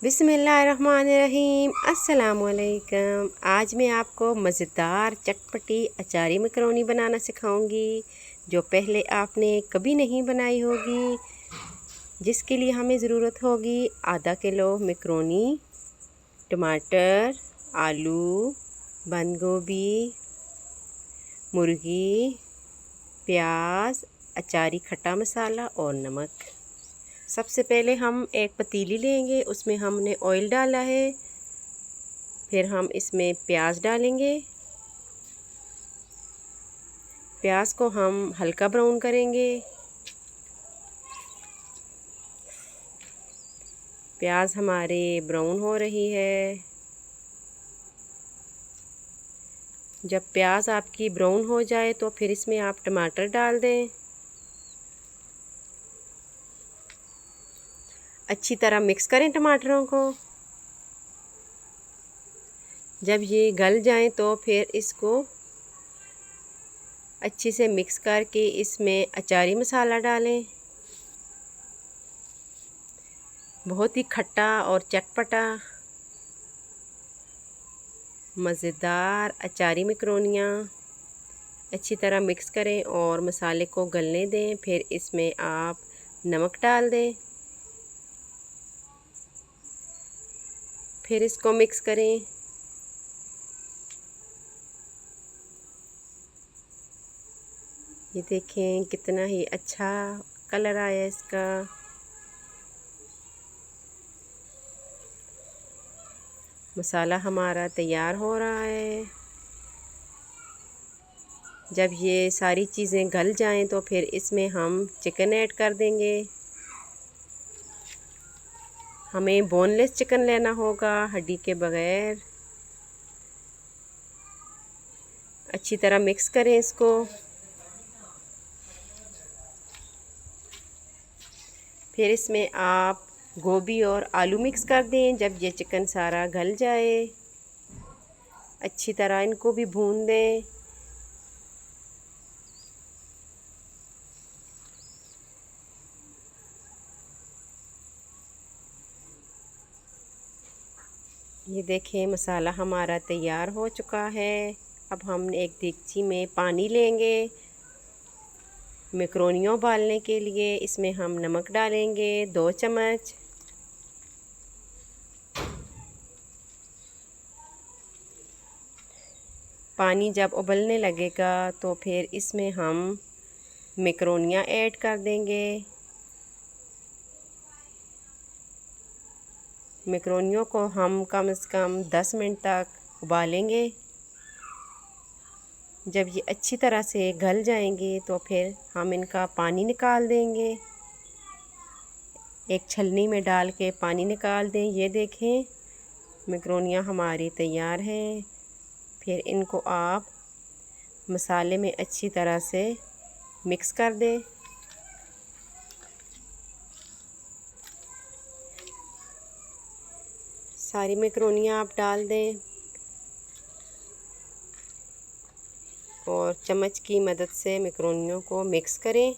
बिस्मिल्लाहिर्रहमानिर्रहीम। अस्सलामुअलैकुम। आज मैं आपको मज़ेदार चटपटी अचारी मैकरोनी बनाना सिखाऊंगी जो पहले आपने कभी नहीं बनाई होगी। जिसके लिए हमें ज़रूरत होगी आधा किलो मैकरोनी, टमाटर, आलू, बंद गोभी, मुर्गी, प्याज, अचारी खट्टा मसाला और नमक। सबसे पहले हम एक पतीली लेंगे, उसमें हमने ऑयल डाला है। फिर हम इसमें प्याज डालेंगे। प्याज को हम हल्का ब्राउन करेंगे। प्याज हमारे ब्राउन हो रही है। जब प्याज आपकी ब्राउन हो जाए तो फिर इसमें आप टमाटर डाल दें। अच्छी तरह मिक्स करें टमाटरों को। जब ये गल जाएं तो फिर इसको अच्छे से मिक्स करके इसमें अचारी मसाला डालें। बहुत ही खट्टा और चटपटा मज़ेदार अचारी मैकरोनियाँ अच्छी तरह मिक्स करें और मसाले को गलने दें। फिर इसमें आप नमक डाल दें। फिर इसको मिक्स करें। ये देखें कितना ही अच्छा कलर आया इसका। मसाला हमारा तैयार हो रहा है। जब ये सारी चीज़ें गल जाएं तो फिर इसमें हम चिकन ऐड कर देंगे। हमें बोनलेस चिकन लेना होगा, हड्डी के बगैर। अच्छी तरह मिक्स करें इसको। फिर इसमें आप गोभी और आलू मिक्स कर दें। जब ये चिकन सारा गल जाए अच्छी तरह इनको भी भून दें। ये देखें मसाला हमारा तैयार हो चुका है। अब हम एक देगची में पानी लेंगे मैकरोनियाँ उबालने के लिए। इसमें हम नमक डालेंगे 2 चम्मच। पानी जब उबलने लगेगा तो फिर इसमें हम मैकरोनियाँ ऐड कर देंगे। मैकरोनियों को हम कम से कम 10 मिनट तक उबालेंगे। जब ये अच्छी तरह से गल जाएंगे तो फिर हम इनका पानी निकाल देंगे। एक छलनी में डाल के पानी निकाल दें। ये देखें मैकरोनियाँ हमारी तैयार हैं। फिर इनको आप मसाले में अच्छी तरह से मिक्स कर दें। सारी मैकरोनियाँ आप डाल दें और चम्मच की मदद से मैकरोनियों को मिक्स करें।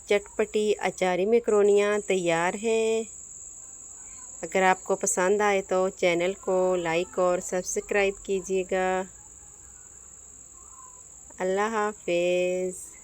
चटपटी अचारी मैकरोनियाँ तैयार हैं। अगर आपको पसंद आए तो चैनल को लाइक और सब्सक्राइब कीजिएगा। अल्लाह हाफ़िज़।